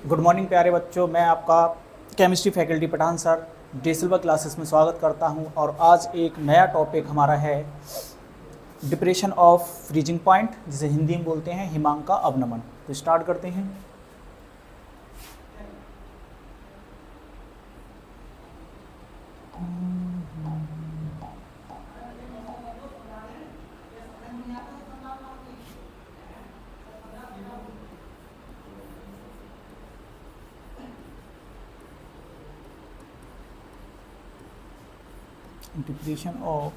Good morning प्यारे बच्चों, मैं आपका केमिस्ट्री फैकल्टी पठान सर डे सिल्वर क्लासेस में स्वागत करता हूं। और आज एक नया टॉपिक हमारा है डिप्रेशन ऑफ फ्रीजिंग पॉइंट, जिसे हिंदी में बोलते हैं हिमांक का अवनमन। तो स्टार्ट करते हैं। Depression of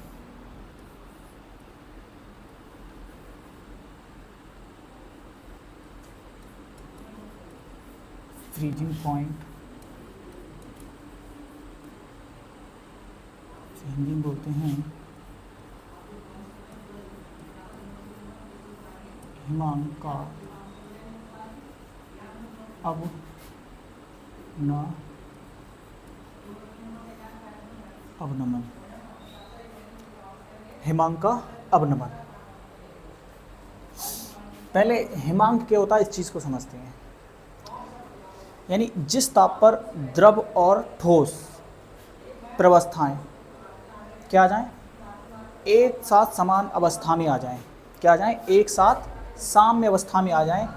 freezing point, Hindi में बोलते हैं हिमांक का अवनमन। हिमांक का अवनमन। पहले हिमांक क्या होता है इस चीज़ को समझते हैं। यानी जिस ताप पर द्रव और ठोस प्रवस्थाएं क्या आ जाएं, एक साथ समान अवस्था में आ जाएं। क्या आ जाएं? एक साथ साम्य अवस्था में आ जाएं।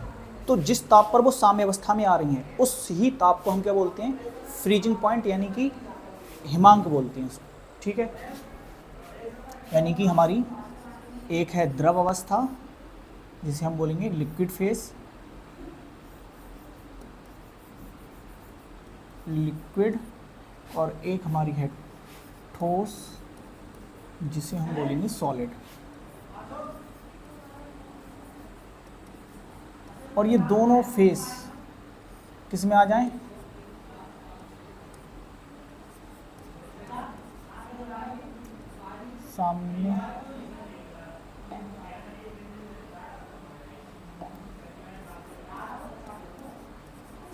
तो जिस ताप पर वो साम्य अवस्था में आ रही हैं उस ही ताप को हम क्या बोलते हैं? फ्रीजिंग पॉइंट, यानी कि हिमांक बोलते हैं उसको। ठीक है, यानी कि हमारी एक है द्रव अवस्था जिसे हम बोलेंगे लिक्विड फेस, लिक्विड, और एक हमारी है ठोस जिसे हम बोलेंगे सॉलिड। और ये दोनों फेस किस में आ जाएं?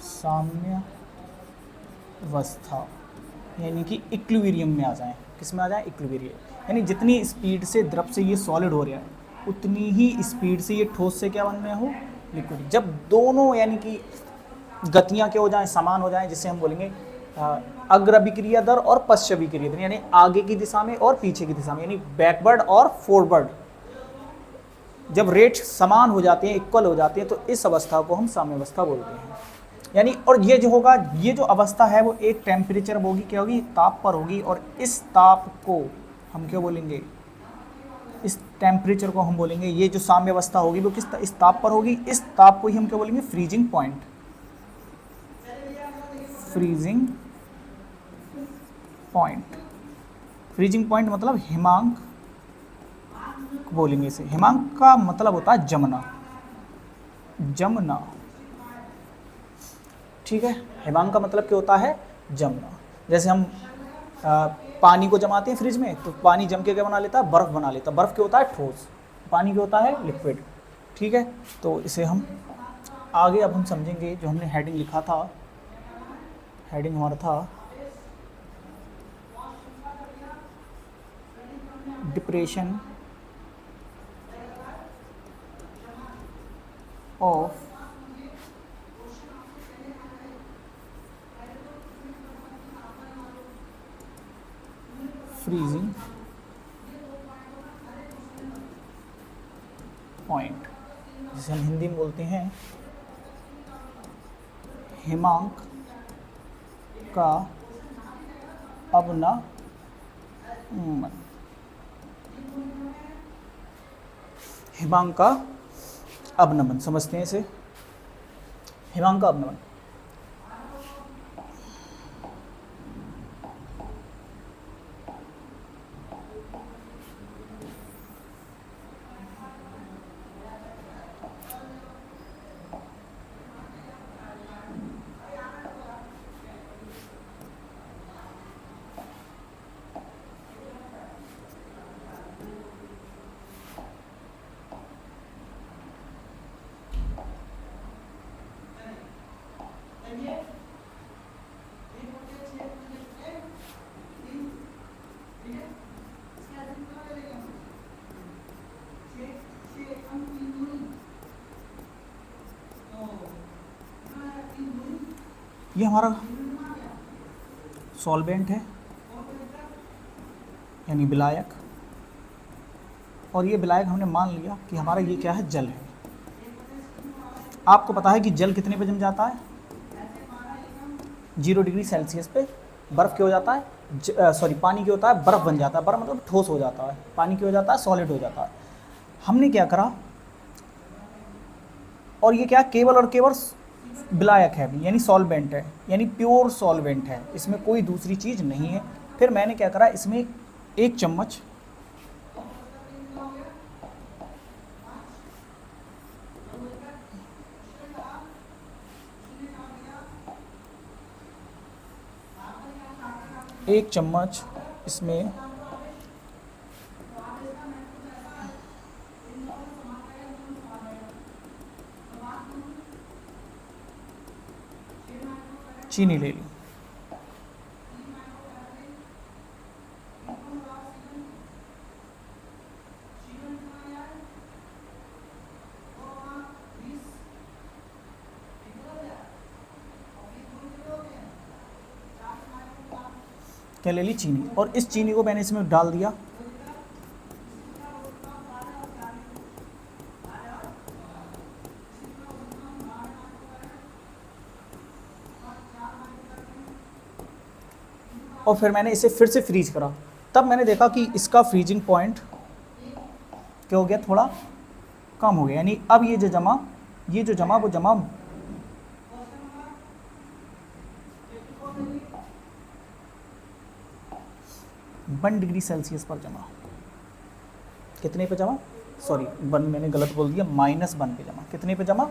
साम्य अवस्था, यानी कि इक्विलिब्रियम में आ जाएं। किस में आ जाएं? इक्विलिब्रियम। यानी जितनी स्पीड से द्रव से ये सॉलिड हो रहा है उतनी ही स्पीड से ये ठोस से क्या बन रहे हो? लिक्विड। जब दोनों यानी कि गतियां क्या हो जाएं? समान हो जाएं, जिसे हम बोलेंगे अग्रभिक्रिया दर और पश्चाभिक्रिया दर, यानी आगे की दिशा में और पीछे की दिशा में, यानी बैकवर्ड और फॉरवर्ड। जब रेट समान हो जाते हैं, इक्वल हो जाते हैं, तो इस अवस्था को हम साम्यावस्था बोलते हैं। यानी और ये जो होगा, ये जो अवस्था है वो एक टेम्परेचर होगी, क्या होगी? ताप पर होगी। और इस ताप को हम क्या बोलेंगे? इस टेम्परेचर को हम बोलेंगे, ये जो साम्य अवस्था होगी वो इस ताप पर होगी। इस ताप को ही हम क्या बोलेंगे? Freezing point. Freezing point. Freezing point मतलब हिमांक बोलेंगे इसे। हिमांक का मतलब होता है जमना, जमना। ठीक है, हिमांक का मतलब क्या होता है? जमना। जैसे हम पानी को जमाते हैं फ्रिज में, तो पानी जम के क्या बना लेता है? बर्फ बना लेता है। बर्फ क्या होता है? ठोस। पानी क्या होता है? लिक्विड। ठीक है, तो इसे हम आगे अब हम समझेंगे। जो हमने हेडिंग लिखा था, हेडिंग हमारा था डिप्रेशन ऑफ फ्रीजिंग पॉइंट, जिसे हम हिंदी में बोलते हैं हिमांक का अवनमन। हिमांक का अवनमन समझते हैं इसे। हिमांक का अवनमन। ये हमारा सॉल्वेंट है यानी विलायक, और ये विलायक हमने मान लिया कि हमारा ये क्या है, जल है। आपको पता है कि जल कितने पे जम जाता है, 0 डिग्री सेल्सियस पे। बर्फ़ क्या हो जाता है, पानी क्या होता है, बर्फ़ बन जाता है। बर्फ़ मतलब ठोस हो जाता है, पानी क्या हो जाता है, सॉलिड हो जाता है। हमने क्या करा, और ये क्या केवल और केवल विलायक है यानी सॉल्वेंट है, यानी प्योर सॉल्वेंट है, इसमें कोई दूसरी चीज़ नहीं है। फिर मैंने क्या करा, इसमें 1 चम्मच इसमें चीनी ले ली। क्या ले ली, चीनी। और इस चीनी को मैंने इसमें डाल दिया। और फिर मैंने इसे फिर से फ्रीज करा। तब मैंने देखा कि इसका फ्रीजिंग पॉइंट क्या हो गया, थोड़ा कम हो गया। यानी अब ये जो जमा वो जमा 1 डिग्री सेल्सियस पर जमा। कितने पे जमा, सॉरी 1 मैंने गलत बोल दिया, -1 पे जमा। कितने पे जमा,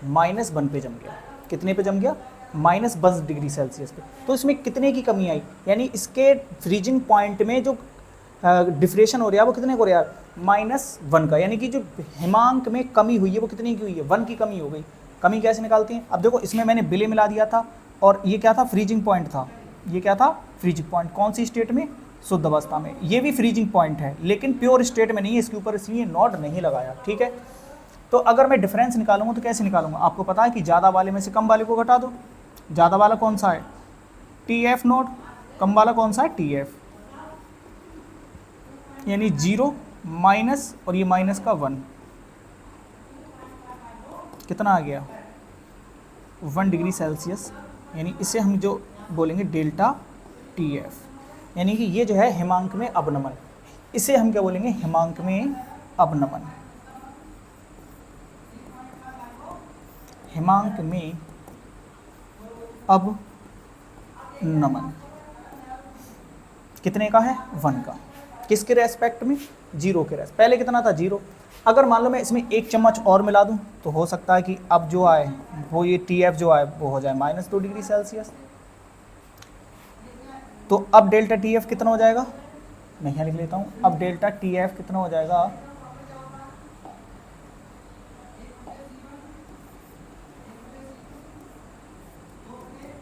-1 पे जम गया। कितने पे जम गया, -1 डिग्री सेल्सियस पे। तो इसमें कितने की कमी आई, यानी इसके फ्रीजिंग पॉइंट में जो डिफ्रेशन हो रहा है वो कितने को हो रहा है, -1 का। यानी कि जो हिमांक में कमी हुई है वो कितनी की हुई है, 1 की कमी हो गई। कमी कैसे निकालती हैं, अब देखो इसमें मैंने विलय मिला दिया था, और ये क्या था, फ्रीजिंग पॉइंट था। ये क्या था, फ्रीजिंग पॉइंट। कौन सी स्टेट में, शुद्ध अवस्था में। ये भी फ्रीजिंग पॉइंट है, लेकिन प्योर स्टेट में नहीं है, इसके ऊपर इसलिए नॉट नहीं लगाया, ठीक है। तो अगर मैं डिफरेंस निकालूंगा तो कैसे निकालूंगा, आपको पता है कि ज़्यादा वाले में से कम वाले को घटा दो। ज़्यादा वाला कौन सा है, TF नॉट, कम वाला कौन सा है, TF। यानी 0 माइनस, और ये माइनस का 1, कितना आ गया, 1 डिग्री सेल्सियस। यानी इसे हम जो बोलेंगे डेल्टा TF, यानी कि ये जो है हिमांक में अवनमन। इसे हम क्या बोलेंगे, हिमांक में अवनमन। हिमांक में अवनमन कितने का है, 1 का। किसके रेस्पेक्ट में, 0 के रेस्पेक्ट। पहले कितना था, 0। अगर मान लो मैं इसमें 1 चम्मच और मिला दूं तो हो सकता है कि अब जो आए वो ये TF जो आए वो हो जाए -2 डिग्री सेल्सियस। तो अब डेल्टा TF कितना हो जाएगा, मैं यहाँ लिख लेता हूँ। अब डेल्टा TF कितना हो जाएगा,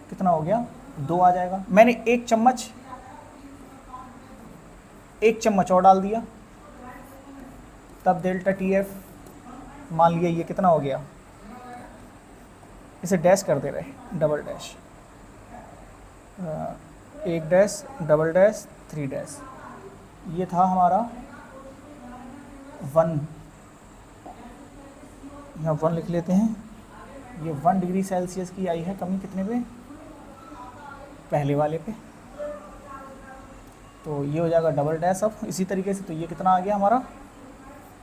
कितना हो गया, 2 आ जाएगा। मैंने 1 चम्मच और डाल दिया, तब डेल्टा TF मान लिया ये कितना हो गया, इसे डैश कर दे रहे, double dash, 1 dash, double dash, 3 dash. ये था हमारा 1, यहाँ 1 लिख लेते हैं। ये 1 डिग्री सेल्सियस की आई है कमी, कितने पे, पहले वाले पे। तो ये हो जाएगा डबल डैश। अब इसी तरीके से तो ये कितना आ गया हमारा,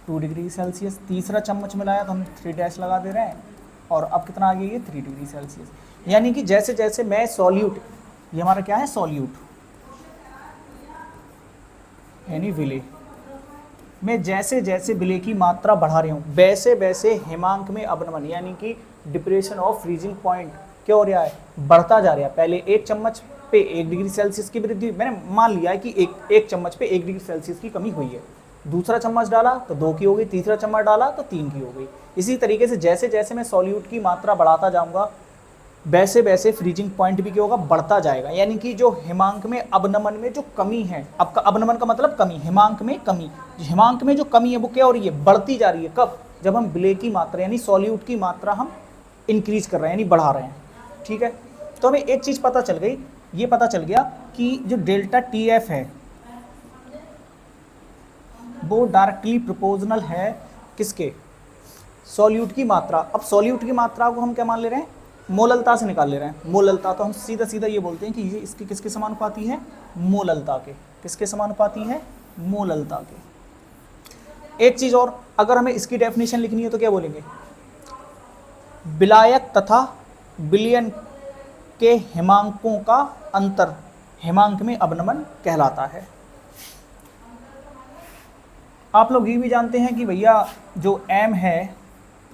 2 डिग्री सेल्सियस। तीसरा चम्मच मिलाया तो हम 3 डैश लगा दे रहे हैं, और अब कितना आ गया, ये 3 डिग्री सेल्सियस। यानी कि जैसे जैसे मैं सॉल्यूट, ये हमारा क्या है, सॉल्यूट यानी विले, मैं जैसे जैसे विले की मात्रा बढ़ा रही हूँ वैसे वैसे हिमांक में अवनमन यानी कि डिप्रेशन ऑफ फ्रीजिंग पॉइंट क्या हो रहा है, बढ़ता जा रहा है। पहले 1 चम्मच पे 1 डिग्री सेल्सियस की वृद्धि, मैंने मान लिया है कि एक चम्मच पे 1 डिग्री सेल्सियस की कमी हुई है। दूसरा चम्मच डाला तो 2 की हो गई, तीसरा चम्मच डाला तो 3 की हो गई। इसी तरीके से जैसे जैसे मैं सॉल्यूट की मात्रा बढ़ाता जाऊँगा वैसे वैसे फ्रीजिंग पॉइंट भी क्या होगा, बढ़ता जाएगा। यानी कि जो हिमांक में अवनमन में जो कमी है, आपका अवनमन का मतलब कमी, हिमांक में कमी, हिमांक में जो कमी है वो क्या हो रही है, बढ़ती जा रही है। कब, जब हम विले की मात्रा यानी सॉल्यूट की मात्रा हम इंक्रीज कर रहे हैं यानी बढ़ा रहे हैं, ठीक है। तो हमें एक चीज़ पता चल गई, ये पता चल गया कि जो डेल्टा टी एफ है वो डायरेक्टली प्रोपोर्शनल है किसके, सॉल्यूट की मात्रा। अब सॉल्यूट की मात्रा को हम क्या मान ले रहे हैं, मोललता से निकाल ले रहे हैं। मोललता तो हम सीधा सीधा ये बोलते हैं कि ये इसकी किसके समानुपाती है, मोललता के। किसके समानुपाती है, मोललता के। एक चीज़ और, अगर हमें इसकी डेफिनेशन लिखनी है तो क्या बोलेंगे, विलायक तथा विलयन के हिमांकों का अंतर हिमांक में अवनमन कहलाता है। आप लोग ये भी जानते हैं कि भैया जो m है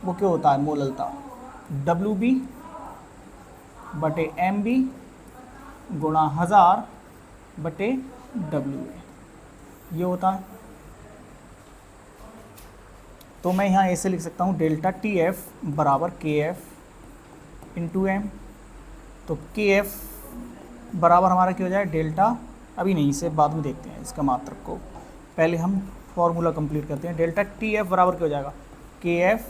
वो क्या होता है, मोललता, WB बटे MB गुणा 1000 बटे WA ये होता है। तो मैं यहाँ ऐसे लिख सकता हूँ डेल्टा TF बराबर KF इंटू M। तो KF बराबर हमारा क्या हो जाए, डेल्टा, अभी नहीं, इसे बाद में देखते हैं इसका मात्रक को, पहले हम फॉर्मूला कंप्लीट करते हैं। डेल्टा TF बराबर क्या हो जाएगा, KF,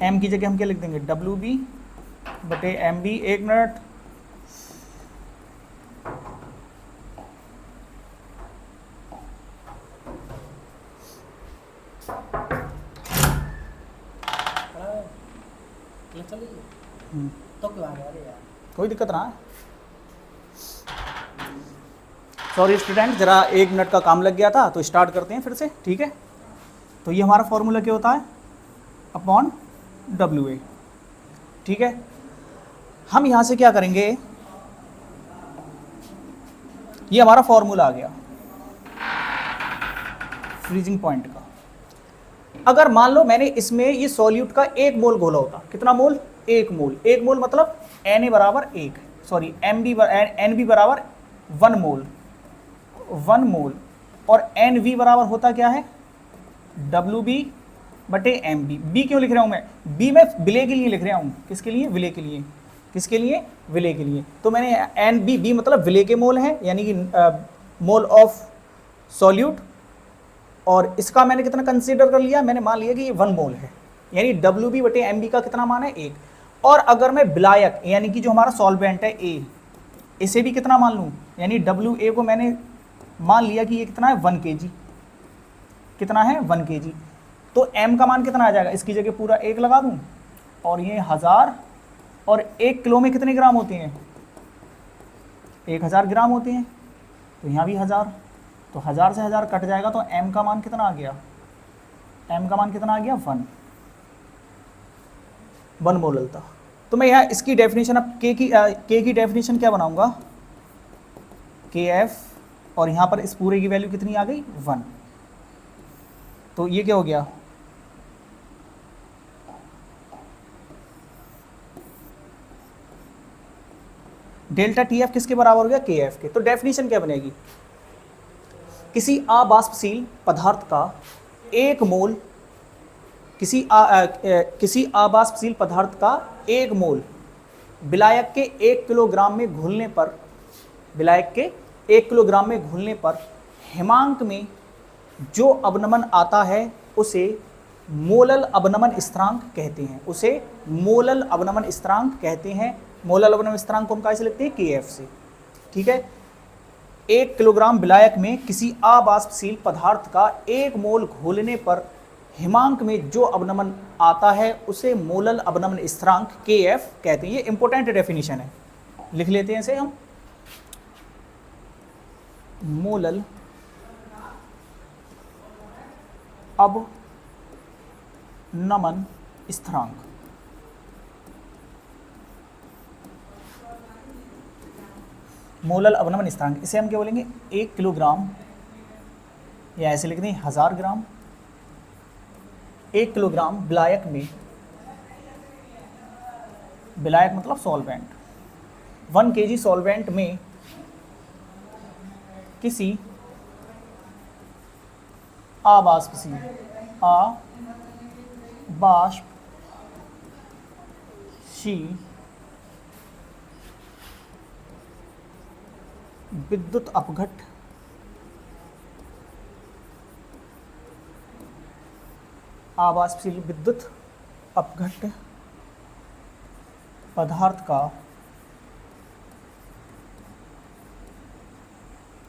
M की जगह हम क्या लिख देंगे, WB बटे MB। एक मिनट, तो क्यों आ गया यार, कोई दिक्कत ना है। सॉरी स्टूडेंट, जरा 1 मिनट का काम लग गया था, तो स्टार्ट करते हैं फिर से, ठीक है। तो ये हमारा फॉर्मूला क्या होता है, अपॉन WA, ठीक है। हम यहाँ से क्या करेंगे, ये हमारा फॉर्मूला आ गया फ्रीजिंग पॉइंट का। अगर मान लो मैंने इसमें ये सॉल्यूट का 1 मोल घोला होता, कितना मोल, 1 मोल। 1 मोल मतलब Na बराबर 1, सॉरी NB बराबर 1 मोल, 1 मोल। और NV बराबर होता क्या है, WB बटे MB। B क्यों लिख रहा हूँ मैं, B मैं विलय के लिए लिख रहा हूँ, किसके लिए, विलय के लिए। किसके लिए, विलय के लिए। तो मैंने NB मतलब विलय के मोल है, यानी कि मोल ऑफ सॉल्यूट, और इसका मैंने कितना कंसीडर कर लिया, मैंने मान लिया कि ये 1 मोल है, यानी WB बटे MB का कितना मान है, 1। और अगर मैं विलायक यानी कि जो हमारा सॉल्वेंट है A, इसे भी कितना मान लूँ, यानी WA को मैंने मान लिया कि ये कितना है, 1 kg, कितना है, 1 kg। तो M का मान कितना आ जाएगा, इसकी जगह पूरा 1 लगा दूँ, और ये 1000, और 1 किलो में कितने ग्राम होते हैं, 1000 ग्राम होते हैं। तो यहाँ भी 1000, तो 1000 से 1000 कट जाएगा, तो M का मान कितना आ गया, M का मान कितना आ गया, 1 मोललता। तो मैं यहाँ इसकी डेफिनेशन, अब K की डेफिनेशन क्या बनाऊंगा, KF, और यहाँ पर इस पूरे की वैल्यू कितनी आ गई, 1। तो ये क्या हो गया, डेल्टा TF किसके बराबर हो गया, KF के। तो डेफिनेशन क्या बनेगी, किसी अबाष्पशील पदार्थ का 1 मोल, किसी अबाष्पशील पदार्थ का 1 मोल विलायक के 1 किलोग्राम में घुलने पर, विलायक के 1 किलोग्राम में घुलने पर हिमांक में जो अवनमन आता है उसे मोलल अवनमन स्थिरांक कहते हैं, उसे मोलल अवनमन स्थिरांक कहते हैं। मोलल अवनमन स्थिरांक को हम कैसे लिखते हैं, KF से, ठीक है। 1 किलोग्राम विलायक में किसी अबाष्पशील पदार्थ का 1 मोल घोलने पर हिमांक में जो अवनमन आता है उसे मोलल अवनमन स्थिरांक KF कहते हैं। ये इंपॉर्टेंट डेफिनेशन है, लिख लेते हैं इसे हम, मोलल अवनमन स्थिरांक। मोलल अवनमन स्थिरांक, इसे हम क्या बोलेंगे, 1 किलोग्राम, या ऐसे लिख दें 1000 ग्राम। 1 किलोग्राम विलायक में, विलायक मतलब सॉल्वेंट, 1 kg सॉल्वेंट में किसी अबाष्पशील विद्युत अपघट्ट अबाष्पशील विद्युत अपघट्ट पदार्थ का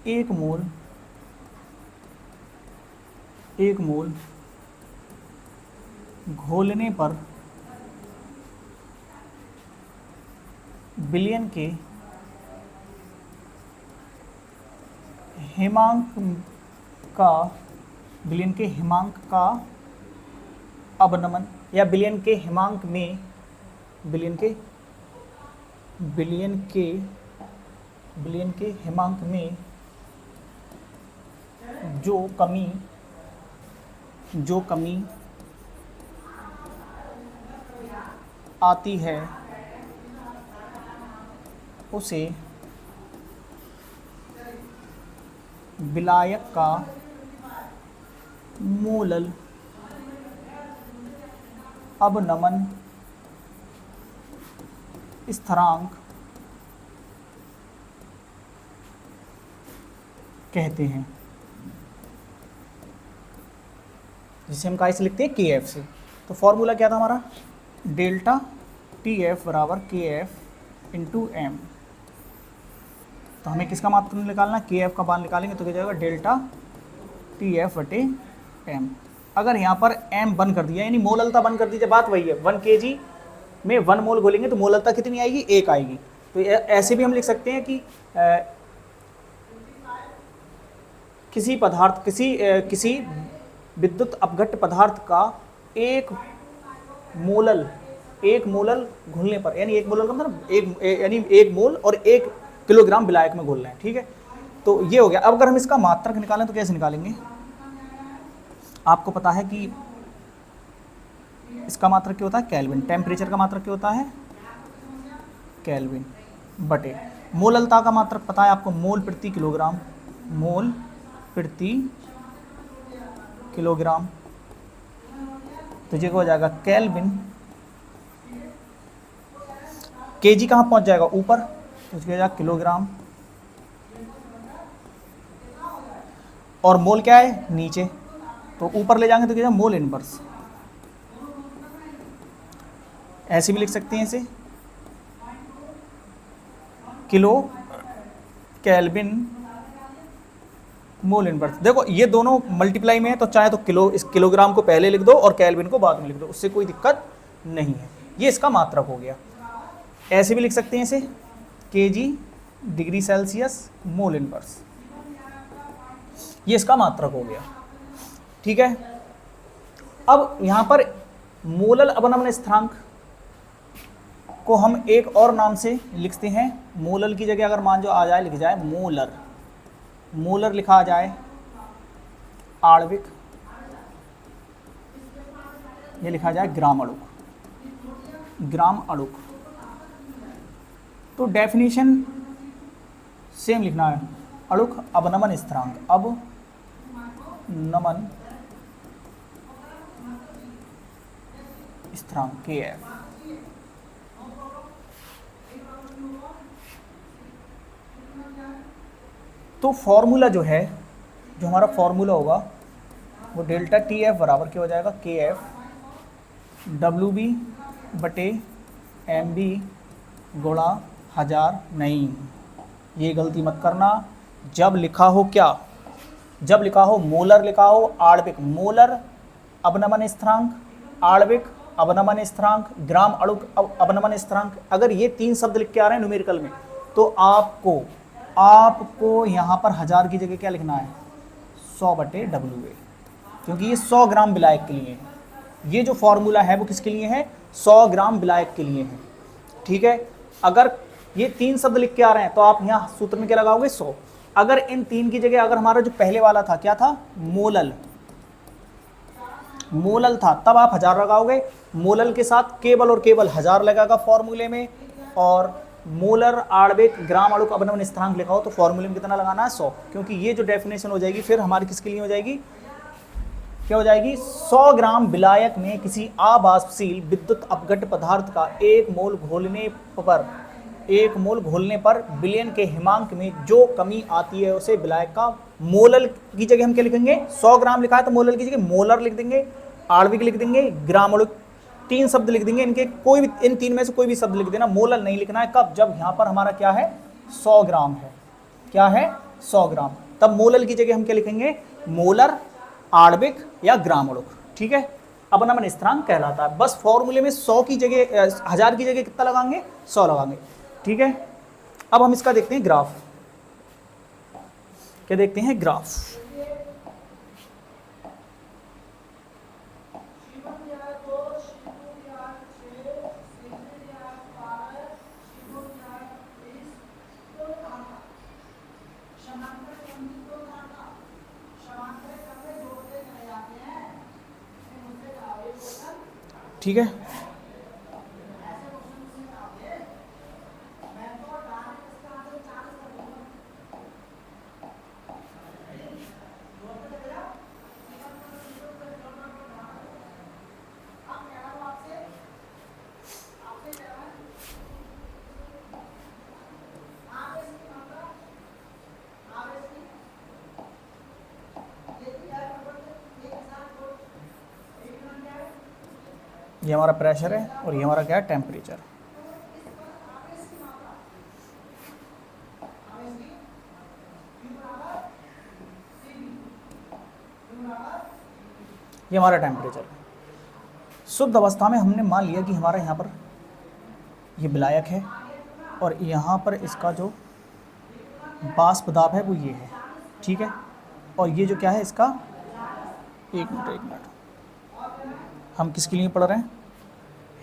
एक मोल घोलने पर बिलियन के हिमांक का अवनमन, या बिलियन के हिमांक में बिलियन के हिमांक में जो कमी आती है उसे विलायक का मोलल अवनमन स्थिरांक कहते हैं, जिसे हम कैसे लिखते हैं KF से। तो फॉर्मूला क्या था हमारा, डेल्टा TF बराबर KF इंटू M। तो हमें किसका मात्रा निकालना है, KF का मान निकालेंगे तो क्या जाएगा डेल्टा TF बटे M। अगर यहाँ पर M बंद कर दिया, यानी मोललता बंद कर दीजिए, बात वही है, 1 kg में 1 मोल घोलेंगे तो मोललता कितनी आएगी, 1 आएगी। तो ऐसे भी हम लिख सकते हैं कि किसी विद्युत अपघट्य पदार्थ का एक मोलल घुलने पर, यानी एक मोलल का मतलब यानी 1 मोल और 1 किलोग्राम विलायक में घोलना है, ठीक है। तो ये हो गया। अब अगर हम इसका मात्रक निकालें तो कैसे निकालेंगे, आपको पता है कि इसका मात्रक क्या होता है, केल्विन। टेम्परेचर का मात्रक क्या होता है, केल्विन बटे मोललता का मात्रक पता है आपको, मोल प्रति किलोग्राम, मोल प्रति किलोग्राम। तो ये हो जाएगा केल्विन, केजी कहाँ पहुंच जाएगा ऊपर, तो हो जाएगा किलोग्राम, और मोल क्या है नीचे, तो ऊपर ले जाएंगे तो क्या मोल इनवर्स। ऐसे भी लिख सकते हैं इसे, किलो केल्विन मोल इनवर्स। देखो ये दोनों मल्टीप्लाई में है, तो चाहे तो इस किलोग्राम को पहले लिख दो और केल्विन को बाद में लिख दो, उससे कोई दिक्कत नहीं है। ये इसका मात्रक हो गया। ऐसे भी लिख सकते हैं इसे, KG degree Celsius mole inverse, ये इसका मात्रक हो गया, ठीक है। अब यहाँ पर मोलल अवनमन स्थिरांक को हम एक और नाम से लिखते हैं। मोलल की जगह अगर मान जो आ जाए, लिख जाए मोलर लिखा जाए आणविक, ये लिखा जाए ग्राम अणुक। तो डेफिनेशन सेम लिखना है, अणुक अवनमन स्थिरांक, अवनमन स्थिरांक KF। तो फॉर्मूला जो है, जो हमारा फॉर्मूला होगा वो डेल्टा TF बराबर क्या हो जाएगा, KF WB बटे MB गुणा 1000। नहीं, ये गलती मत करना। जब लिखा हो क्या, जब लिखा हो मोलर, लिखा हो आणविक, मोलर अवनमन स्थिरांक, आणविक अवनमन स्थिरांक, ग्राम अणुक अवनमन स्थिरांक, अगर ये 3 शब्द लिख के आ रहे हैं न्यूमेरिकल में, तो आपको यहाँ पर 1000 की जगह क्या लिखना है, 100 बटे WA, क्योंकि ये 100 ग्राम विलायक के लिए है। ये जो फॉर्मूला है वो किसके लिए है, 100 ग्राम विलायक के लिए है, ठीक है। अगर ये 3 शब्द लिख के आ रहे हैं तो आप यहाँ सूत्र में क्या लगाओगे, 100। अगर इन 3 की जगह अगर हमारा जो पहले वाला था क्या था, मोलल था, तब आप 1000 लगाओगे। मोलल के साथ केवल और केवल 1000 लगेगा फॉर्मूले में, और मोलर आणविक ग्राम अणुक अवनमन स्थिरांक लिखा हो तो फॉर्मूले में कितना लगाना है, 100, क्योंकि ये जो डेफिनेशन हो जाएगी फिर हमारी किसके लिए हो जाएगी, क्या हो जाएगी, 100 ग्राम विलायक में किसी अवाष्पशील विद्युत अपघट्य पदार्थ का 1 मोल घोलने पर बिलियन के हिमांक में जो कमी आती है उसे विलायक का, मोलल की जगह हम क्या लिखेंगे, 100 ग्राम लिखा है तो मोलल की जगह मोलर लिख देंगे, आणविक लिख देंगे, ग्राम अणुक, 3 शब्द लिख देंगे, इनके कोई भी, इन 3 में से कोई भी शब्द लिख देना। मोलल नहीं लिखना है, कब, जब यहाँ पर हमारा क्या है, 100 ग्राम है, क्या है, 100 ग्राम। तब मोलल की जगह हम क्या लिखेंगे, मोलर, आणविक या ग्राम अणुक, ठीक है। अपनमन स्थिरांक कहलाता है। बस फॉर्मूले में 100 की जगह 1000 की जगह कितना लगाएंगे, 100 लगाएंगे, ठीक है। अब हम इसका देखते हैं ग्राफ। क्या देखते हैं, ग्राफ। ठीक है, ये हमारा प्रेशर है और ये हमारा क्या है, टेम्परेचर। ये हमारा टेम्परेचर है। शुद्ध अवस्था में हमने मान लिया कि हमारा यहाँ पर ये विलायक है और यहाँ पर इसका जो वाष्प दाब है वो ये है, ठीक है। और ये जो क्या है इसका, एक मिनट, हम किसके लिए पढ़ रहे हैं,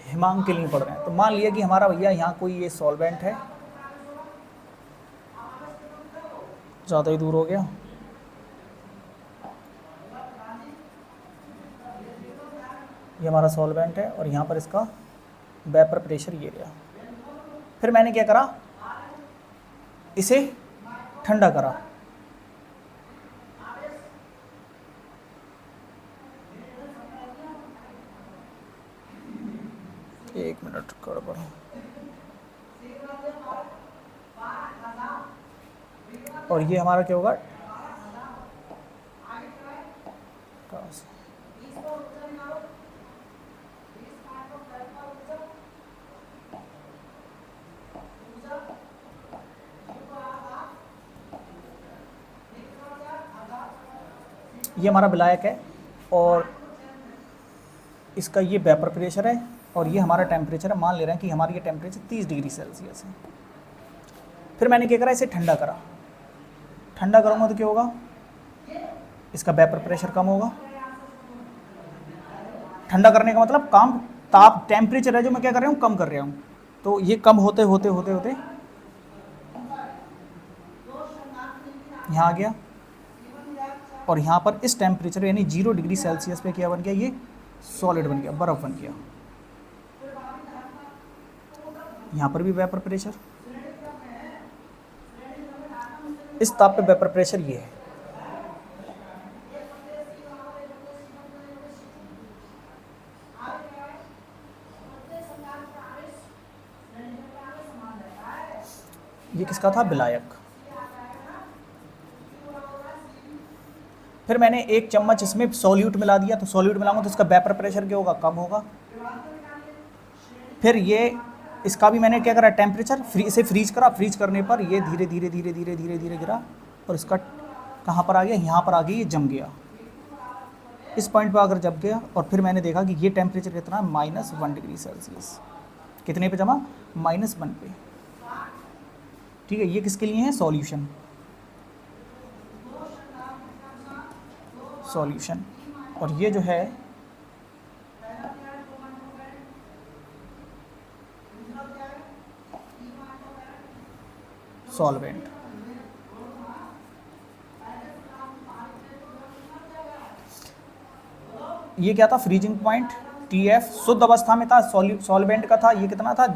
हिमांक के लिए पढ़ रहे हैं। तो मान लिया कि हमारा भैया यहाँ कोई ये सॉल्वेंट है, ज़्यादा ही दूर हो गया, ये हमारा सॉल्वेंट है और यहाँ पर इसका वेपर प्रेशर ये रहा। फिर मैंने क्या करा, इसे ठंडा करा, एक मिनट गड़बड़, और ये हमारा क्या होगा, ये हमारा विलायक है और इसका ये वेपर प्रेशर है और ये हमारा टेम्परेचर है। मान ले रहे हैं कि हमारी ये टेम्परेचर 30 डिग्री सेल्सियस है। फिर मैंने क्या करा, इसे ठंडा करा। ठंडा करूँगा तो क्या होगा, इसका वेपर प्रेशर कम होगा। ठंडा करने का मतलब काम, ताप, टेम्परेचर है जो मैं क्या कर रहा हूँ, कम कर रहा हूँ। तो ये कम होते होते होते होते यहाँ आ गया और यहाँ पर इस टेम्परेचर यानी 0 डिग्री सेल्सियस पे क्या बन गया, ये सॉलिड बन गया, बर्फ बन गया। यहाँ पर भी वेपर प्रेशर, इस ताप पे वेपर प्रेशर ये है। ये किसका था, विलायक। फिर मैंने एक चम्मच इसमें सॉल्यूट मिला दिया, तो सॉल्यूट मिलाऊंगा तो इसका वेपर प्रेशर क्या होगा, कम होगा। फिर ये इसका भी मैंने क्या करा, टेम्परेचर इसे फ्रीज करा। फ्रीज करने पर ये धीरे धीरे धीरे धीरे धीरे धीरे गिरा और इसका कहाँ पर आ गया, यहाँ पर आ गया, ये जम गया। इस पॉइंट पर आकर जम गया और फिर मैंने देखा कि ये टेम्परेचर कितना है, -1 डिग्री सेल्सियस। कितने पे जमा, -1 पे, ठीक है। ये किसके लिए है, सॉल्यूशन, सॉल्यूशन। और ये जो है सॉल्वेंट। ये क्या था, फ्रीजिंग पॉइंट TF। शुद्ध अवस्था में था, सॉल्वेंट का था, ये कितना था,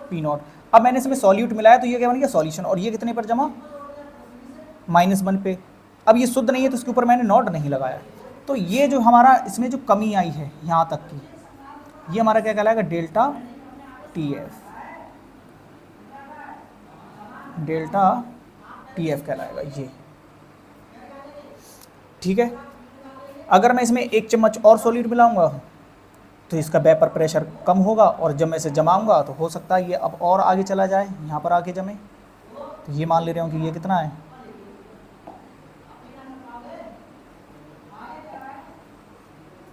P0। अब मैंने इसमें सॉल्यूट मिलाया तो ये क्या बन गया, सॉल्यूशन। और ये कितने पर जमा, -1 पे। अब ये शुद्ध नहीं है तो इसके ऊपर मैंने नॉट नहीं लगाया। तो ये जो हमारा इसमें जो कमी आई है यहाँ तक की, ये हमारा क्या कहलाएगा, डेल्टा TF, डेल्टा TF कहलाएगा ये, ठीक है। अगर मैं इसमें 1 चम्मच और सॉल्यूट मिलाऊंगा तो इसका वेपर प्रेशर कम होगा और जब मैं इसे जमाऊंगा तो हो सकता है ये अब और आगे चला जाए, यहाँ पर आके जमे। तो ये मान ले रहे हो कि ये कितना है,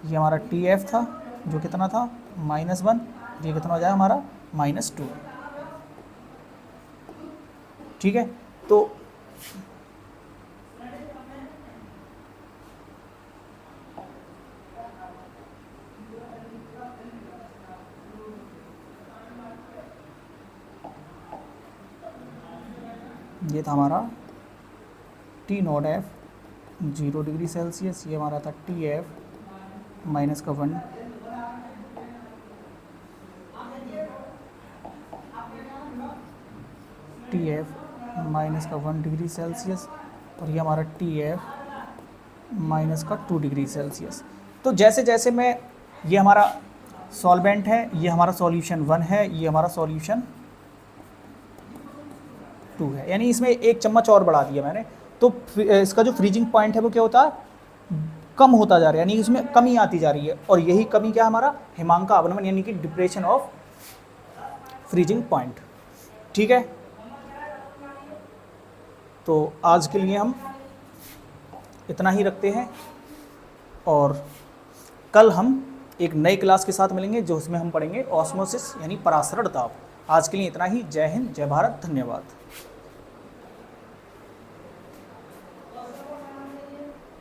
ये हमारा टी एफ था जो कितना था -1, ये कितना हो जाएगा हमारा -2। ठीक है, तो ये था हमारा T not F 0 degree Celsius, ये हमारा था T F -1, T F -1 degree Celsius, और ये हमारा टी एफ -2 डिग्री सेल्सियस। तो जैसे जैसे मैं, ये हमारा सॉल्वेंट है, ये हमारा सॉल्यूशन 1 है, ये हमारा सॉल्यूशन 2 है, यानी इसमें 1 चम्मच और बढ़ा दिया मैंने, तो इसका जो फ्रीजिंग पॉइंट है वो क्या होता है, कम होता जा रहा है, यानी इसमें कमी आती जा रही है। और यही कमी क्या है, हमारा हिमांक का अवनमन, यानी कि डिप्रेशन ऑफ फ्रीजिंग पॉइंट। ठीक है, तो आज के लिए हम इतना ही रखते हैं, और कल हम एक नई क्लास के साथ मिलेंगे जो उसमें हम पढ़ेंगे ऑस्मोसिस यानी परासरण दाब। आज के लिए इतना ही। जय हिंद, जय भारत, धन्यवाद।